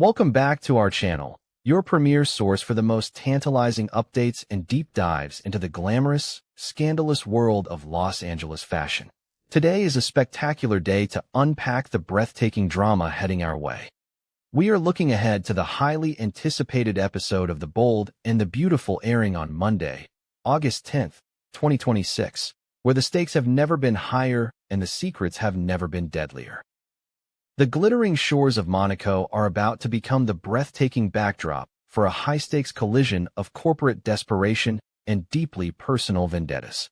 Welcome back to our channel, your premier source for the most tantalizing updates and deep dives into the glamorous, scandalous world of Los Angeles fashion. Today is a spectacular day to unpack the breathtaking drama heading our way. We are looking ahead to the highly anticipated episode of The Bold and the Beautiful airing on Monday, August 10th, 2026, where the stakes have never been higher and the secrets have never been deadlier. The glittering shores of Monaco are about to become the breathtaking backdrop for a high-stakes collision of corporate desperation and deeply personal vendettas.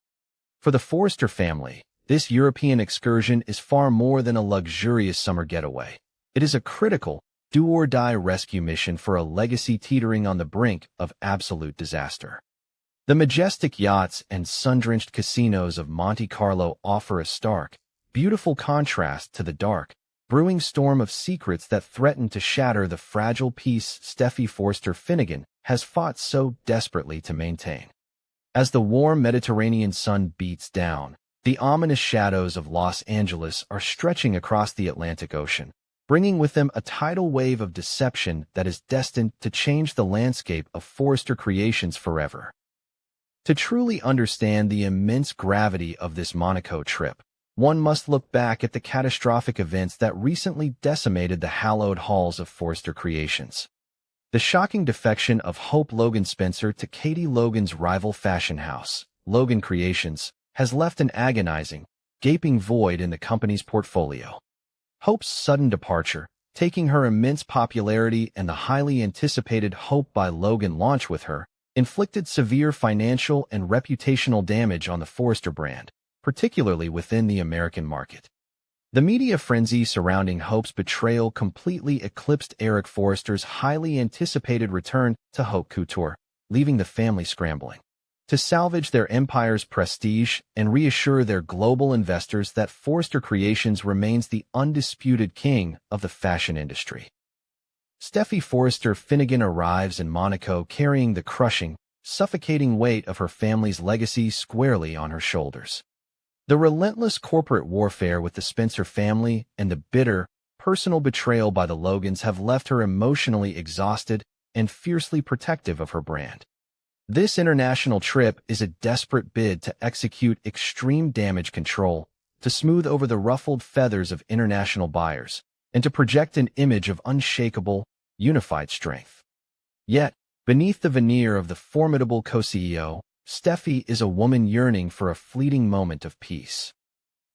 For the Forrester family, this European excursion is far more than a luxurious summer getaway. It is a critical, do-or-die rescue mission for a legacy teetering on the brink of absolute disaster. The majestic yachts and sun-drenched casinos of Monte Carlo offer a stark, beautiful contrast to the dark, brewing storm of secrets that threaten to shatter the fragile peace Steffy Forrester Finnegan has fought so desperately to maintain. As the warm Mediterranean sun beats down, the ominous shadows of Los Angeles are stretching across the Atlantic Ocean, bringing with them a tidal wave of deception that is destined to change the landscape of Forrester creations forever. To truly understand the immense gravity of this Monaco trip, one must look back at the catastrophic events that recently decimated the hallowed halls of Forrester Creations. The shocking defection of Hope Logan Spencer to Katie Logan's rival fashion house, Logan Creations, has left an agonizing, gaping void in the company's portfolio. Hope's sudden departure, taking her immense popularity and the highly anticipated Hope by Logan launch with her, inflicted severe financial and reputational damage on the Forrester brand, particularly within the American market. The media frenzy surrounding Hope's betrayal completely eclipsed Eric Forrester's highly anticipated return to Haute Couture, leaving the family scrambling to salvage their empire's prestige and reassure their global investors that Forrester Creations remains the undisputed king of the fashion industry. Steffy Forrester Finnegan arrives in Monaco carrying the crushing, suffocating weight of her family's legacy squarely on her shoulders. The relentless corporate warfare with the Spencer family and the bitter, personal betrayal by the Logans have left her emotionally exhausted and fiercely protective of her brand. This international trip is a desperate bid to execute extreme damage control, to smooth over the ruffled feathers of international buyers, and to project an image of unshakable, unified strength. Yet, beneath the veneer of the formidable co-CEO, Steffi is a woman yearning for a fleeting moment of peace.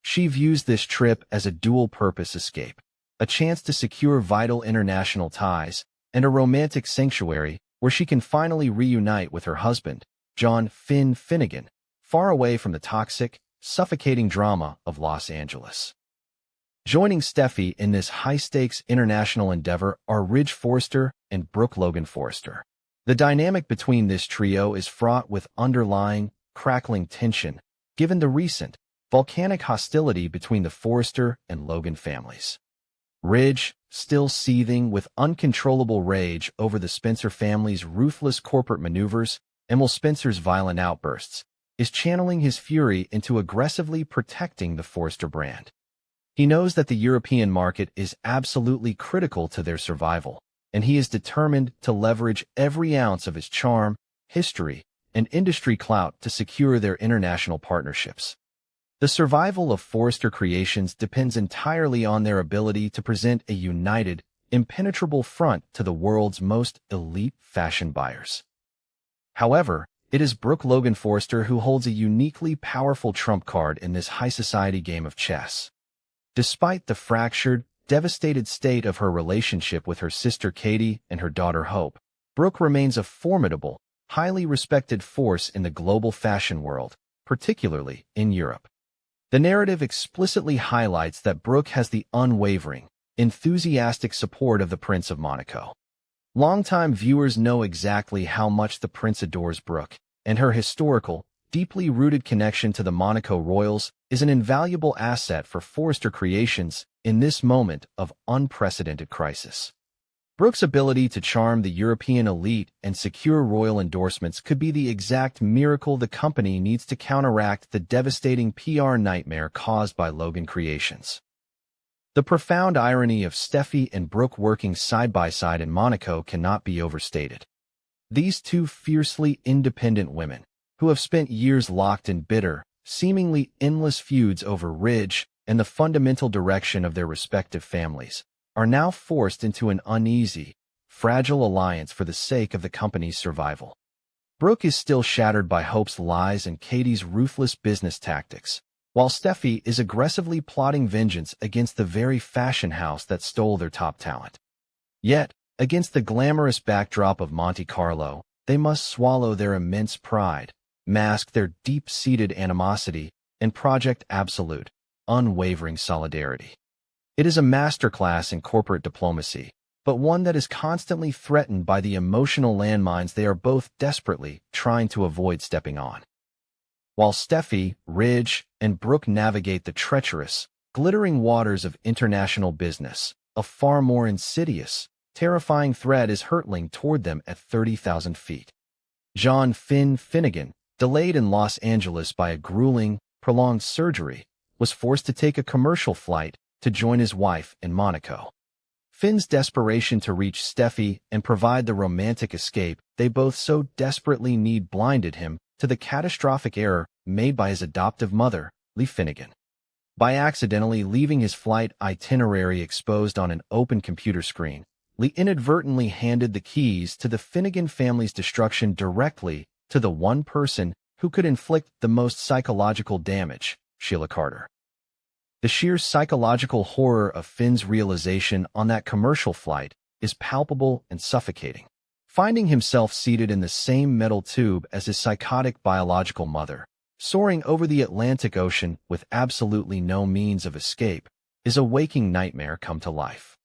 She views this trip as a dual-purpose escape, a chance to secure vital international ties, and a romantic sanctuary where she can finally reunite with her husband, John Finn Finnegan, far away from the toxic, suffocating drama of Los Angeles. Joining Steffi in this high-stakes international endeavor are Ridge Forrester and Brooke Logan Forrester. The dynamic between this trio is fraught with underlying, crackling tension, given the recent, volcanic hostility between the Forrester and Logan families. Ridge, still seething with uncontrollable rage over the Spencer family's ruthless corporate maneuvers and Will Spencer's violent outbursts, is channeling his fury into aggressively protecting the Forrester brand. He knows that the European market is absolutely critical to their survival, and he is determined to leverage every ounce of his charm, history, and industry clout to secure their international partnerships. The survival of Forrester Creations depends entirely on their ability to present a united, impenetrable front to the world's most elite fashion buyers. However, it is Brooke Logan Forrester who holds a uniquely powerful trump card in this high-society game of chess. Despite the fractured, devastated state of her relationship with her sister Katie and her daughter Hope, Brooke remains a formidable, highly respected force in the global fashion world, particularly in Europe. The narrative explicitly highlights that Brooke has the unwavering, enthusiastic support of the Prince of Monaco. Longtime viewers know exactly how much the Prince adores Brooke, and her historical, deeply rooted connection to the Monaco royals is an invaluable asset for Forrester Creations in this moment of unprecedented crisis. Brooke's ability to charm the European elite and secure royal endorsements could be the exact miracle the company needs to counteract the devastating PR nightmare caused by Logan Creations. The profound irony of Steffi and Brooke working side by side in Monaco cannot be overstated. These two fiercely independent women, who have spent years locked in bitter, seemingly endless feuds over Ridge and the fundamental direction of their respective families, are now forced into an uneasy, fragile alliance for the sake of the company's survival. Brooke is still shattered by Hope's lies and Katie's ruthless business tactics, while Steffi is aggressively plotting vengeance against the very fashion house that stole their top talent. Yet, against the glamorous backdrop of Monte Carlo, they must swallow their immense pride, mask their deep-seated animosity, and project absolute, unwavering solidarity. It is a masterclass in corporate diplomacy, but one that is constantly threatened by the emotional landmines they are both desperately trying to avoid stepping on. While Steffi, Ridge, and Brooke navigate the treacherous, glittering waters of international business, a far more insidious, terrifying threat is hurtling toward them at 30,000 feet. John Finn Finnegan, delayed in Los Angeles by a grueling, prolonged surgery, was forced to take a commercial flight to join his wife in Monaco. Finn's desperation to reach Steffi and provide the romantic escape they both so desperately need blinded him to the catastrophic error made by his adoptive mother, Lee Finnegan. By accidentally leaving his flight itinerary exposed on an open computer screen, Lee inadvertently handed the keys to the Finnegan family's destruction directly to the one person who could inflict the most psychological damage, Sheila Carter. The sheer psychological horror of Finn's realization on that commercial flight is palpable and suffocating. Finding himself seated in the same metal tube as his psychotic biological mother, soaring over the Atlantic Ocean with absolutely no means of escape, is a waking nightmare come to life.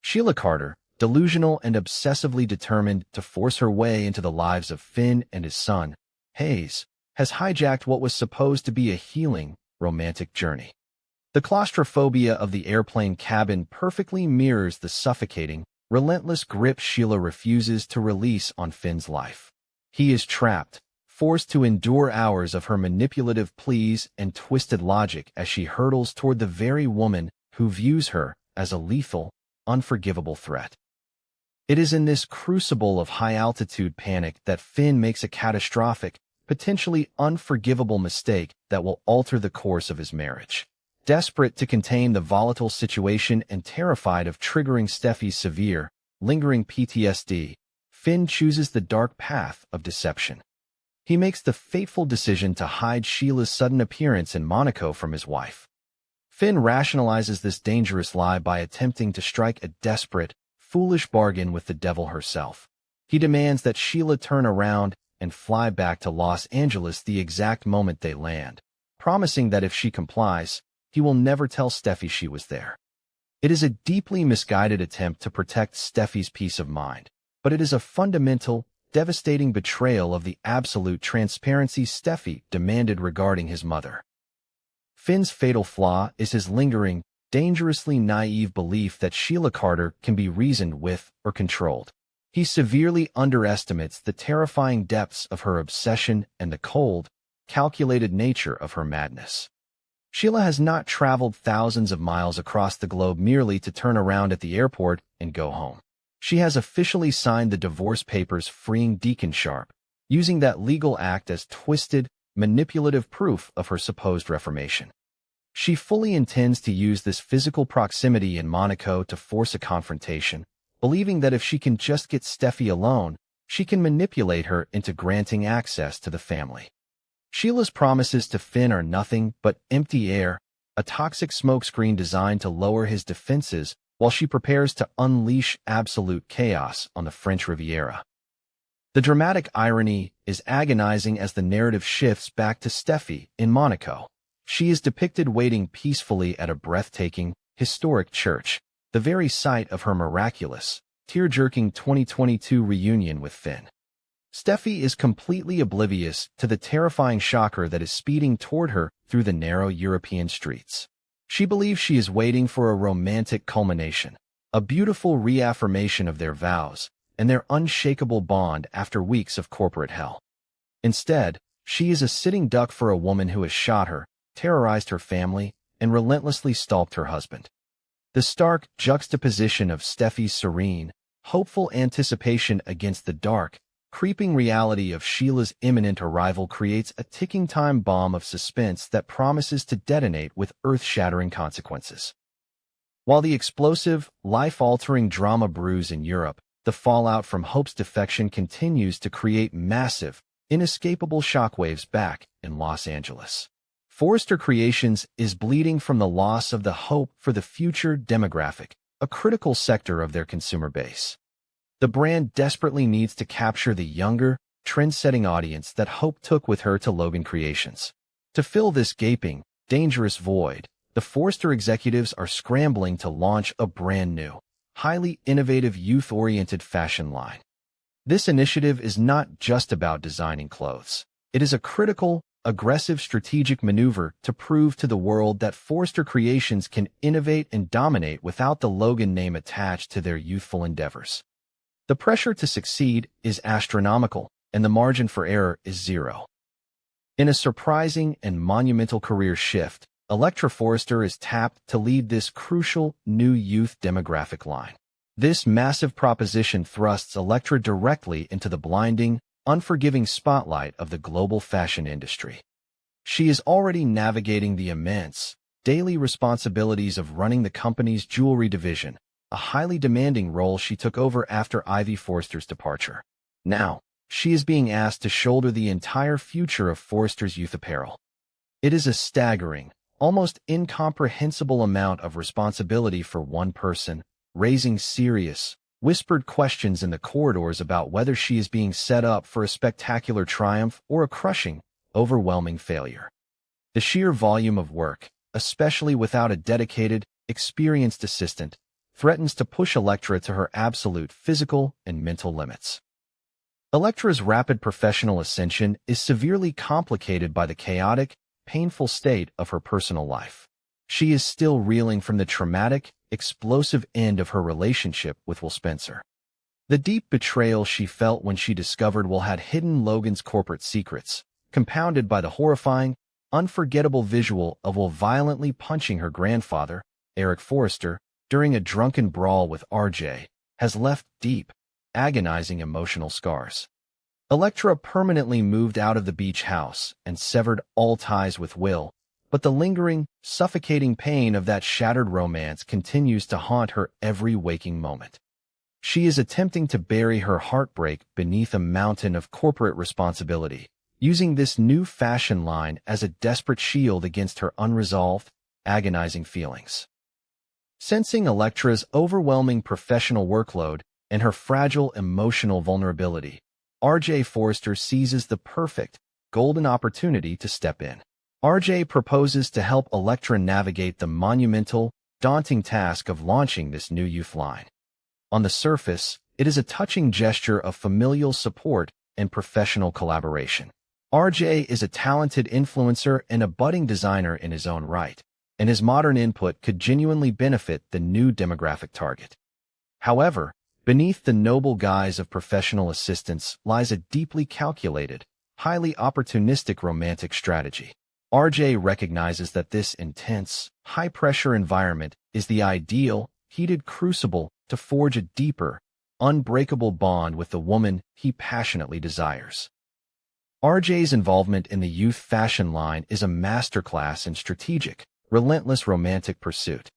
Sheila Carter, delusional and obsessively determined to force her way into the lives of Finn and his son, Hayes, has hijacked what was supposed to be a healing, romantic journey. The claustrophobia of the airplane cabin perfectly mirrors the suffocating, relentless grip Sheila refuses to release on Finn's life. He is trapped, forced to endure hours of her manipulative pleas and twisted logic as she hurtles toward the very woman who views her as a lethal, unforgivable threat. It is in this crucible of high-altitude panic that Finn makes a catastrophic, potentially unforgivable mistake that will alter the course of his marriage. Desperate to contain the volatile situation and terrified of triggering Steffi's severe, lingering PTSD, Finn chooses the dark path of deception. He makes the fateful decision to hide Sheila's sudden appearance in Monaco from his wife. Finn rationalizes this dangerous lie by attempting to strike a desperate, foolish bargain with the devil herself. He demands that Sheila turn around and fly back to Los Angeles the exact moment they land, promising that if she complies, he will never tell Steffi she was there. It is a deeply misguided attempt to protect Steffi's peace of mind, but it is a fundamental, devastating betrayal of the absolute transparency Steffi demanded regarding his mother. Finn's fatal flaw is his lingering, dangerously naive belief that Sheila Carter can be reasoned with or controlled. He severely underestimates the terrifying depths of her obsession and the cold, calculated nature of her madness. Sheila has not traveled thousands of miles across the globe merely to turn around at the airport and go home. She has officially signed the divorce papers freeing Deacon Sharp, using that legal act as twisted, manipulative proof of her supposed reformation. She fully intends to use this physical proximity in Monaco to force a confrontation, believing that if she can just get Steffi alone, she can manipulate her into granting access to the family. Sheila's promises to Finn are nothing but empty air, a toxic smokescreen designed to lower his defenses while she prepares to unleash absolute chaos on the French Riviera. The dramatic irony is agonizing as the narrative shifts back to Steffi in Monaco. She is depicted waiting peacefully at a breathtaking, historic church, the very site of her miraculous, tear-jerking 2022 reunion with Finn. Steffi is completely oblivious to the terrifying shocker that is speeding toward her through the narrow European streets. She believes she is waiting for a romantic culmination, a beautiful reaffirmation of their vows and their unshakable bond after weeks of corporate hell. Instead, she is a sitting duck for a woman who has shot her, terrorized her family, and relentlessly stalked her husband. The stark juxtaposition of Steffy's serene, hopeful anticipation against the dark, creeping reality of Sheila's imminent arrival creates a ticking time bomb of suspense that promises to detonate with earth-shattering consequences. While the explosive, life-altering drama brews in Europe, the fallout from Hope's defection continues to create massive, inescapable shockwaves back in Los Angeles. Forrester Creations is bleeding from the loss of the hope for the future demographic, a critical sector of their consumer base. The brand desperately needs to capture the younger, trend-setting audience that Hope took with her to Logan Creations. To fill this gaping, dangerous void, the Forrester executives are scrambling to launch a brand new, highly innovative youth-oriented fashion line. This initiative is not just about designing clothes. It is a critical, aggressive strategic maneuver to prove to the world that Forrester Creations can innovate and dominate without the Logan name attached to their youthful endeavors. The pressure to succeed is astronomical, and the margin for error is zero. In a surprising and monumental career shift, Electra Forrester is tapped to lead this crucial new youth demographic line. This massive proposition thrusts Electra directly into the blinding, unforgiving spotlight of the global fashion industry. She is already navigating the immense, daily responsibilities of running the company's jewelry division, a highly demanding role she took over after Ivy Forrester's departure. Now, she is being asked to shoulder the entire future of Forrester's youth apparel. It is a staggering, almost incomprehensible amount of responsibility for one person, raising serious, whispered questions in the corridors about whether she is being set up for a spectacular triumph or a crushing, overwhelming failure. The sheer volume of work, especially without a dedicated, experienced assistant, threatens to push Electra to her absolute physical and mental limits. Electra's rapid professional ascension is severely complicated by the chaotic, painful state of her personal life. She is still reeling from the traumatic, explosive end of her relationship with Will Spencer. The deep betrayal she felt when she discovered Will had hidden Logan's corporate secrets, compounded by the horrifying, unforgettable visual of Will violently punching her grandfather, Eric Forrester, during a drunken brawl with RJ, has left deep, agonizing emotional scars. Electra permanently moved out of the beach house and severed all ties with Will, but the lingering, suffocating pain of that shattered romance continues to haunt her every waking moment. She is attempting to bury her heartbreak beneath a mountain of corporate responsibility, using this new fashion line as a desperate shield against her unresolved, agonizing feelings. Sensing Electra's overwhelming professional workload and her fragile emotional vulnerability, RJ Forrester seizes the perfect, golden opportunity to step in. RJ proposes to help Electra navigate the monumental, daunting task of launching this new youth line. On the surface, it is a touching gesture of familial support and professional collaboration. RJ is a talented influencer and a budding designer in his own right, and his modern input could genuinely benefit the new demographic target. However, beneath the noble guise of professional assistance lies a deeply calculated, highly opportunistic romantic strategy. RJ recognizes that this intense, high-pressure environment is the ideal, heated crucible to forge a deeper, unbreakable bond with the woman he passionately desires. RJ's involvement in the youth fashion line is a masterclass in strategic, relentless romantic pursuit.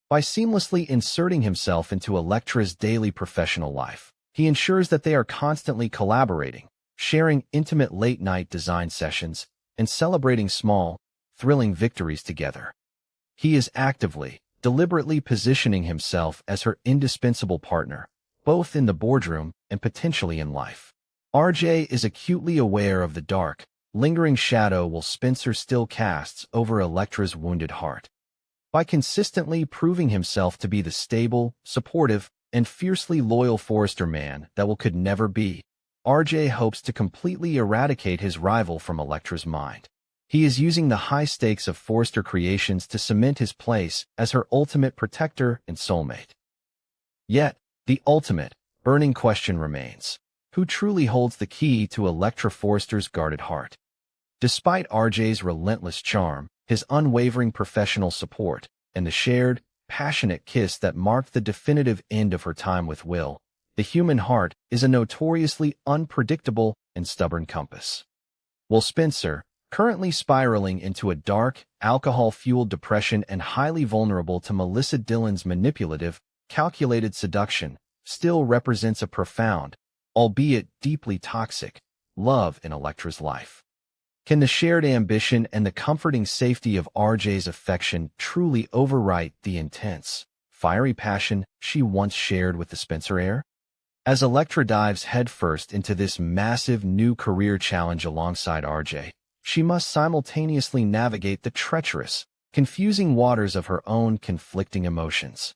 By seamlessly inserting himself into Electra's daily professional life, he ensures that they are constantly collaborating, sharing intimate late-night design sessions, and celebrating small, thrilling victories together. He is actively, deliberately positioning himself as her indispensable partner, both in the boardroom and potentially in life. RJ is acutely aware of the dark, lingering shadow Will Spencer still casts over Electra's wounded heart. By consistently proving himself to be the stable, supportive, and fiercely loyal Forrester man that Will could never be, RJ hopes to completely eradicate his rival from Electra's mind. He is using the high stakes of Forrester Creations to cement his place as her ultimate protector and soulmate. Yet, the ultimate, burning question remains: who truly holds the key to Electra Forrester's guarded heart? Despite RJ's relentless charm, his unwavering professional support, and the shared, passionate kiss that marked the definitive end of her time with Will. The human heart is a notoriously unpredictable and stubborn compass. Will Spencer, currently spiraling into a dark, alcohol-fueled depression and highly vulnerable to Melissa Dillon's manipulative, calculated seduction, still represents a profound, albeit deeply toxic, love in Elektra's life. Can the shared ambition and the comforting safety of RJ's affection truly overwrite the intense, fiery passion she once shared with the Spencer heir? As Elektra dives headfirst into this massive new career challenge alongside RJ, she must simultaneously navigate the treacherous, confusing waters of her own conflicting emotions.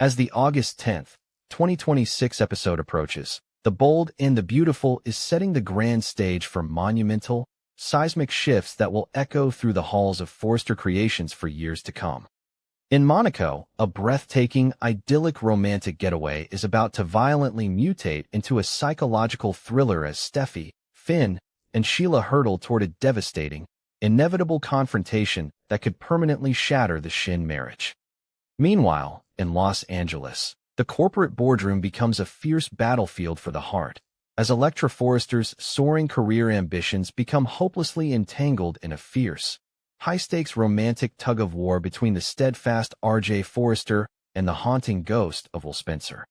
As the August 10th, 2026 episode approaches, The Bold and the Beautiful is setting the grand stage for monumental, seismic shifts that will echo through the halls of Forrester Creations for years to come. In Monaco, a breathtaking, idyllic romantic getaway is about to violently mutate into a psychological thriller as Steffy, Finn, and Sheila hurtle toward a devastating, inevitable confrontation that could permanently shatter the Shin marriage. Meanwhile, in Los Angeles, the corporate boardroom becomes a fierce battlefield for the heart, as Elektra Forrester's soaring career ambitions become hopelessly entangled in a fierce, high-stakes romantic tug-of-war between the steadfast RJ Forrester and the haunting ghost of Will Spencer.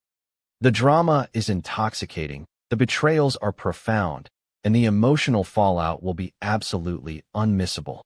The drama is intoxicating, the betrayals are profound, and the emotional fallout will be absolutely unmissable.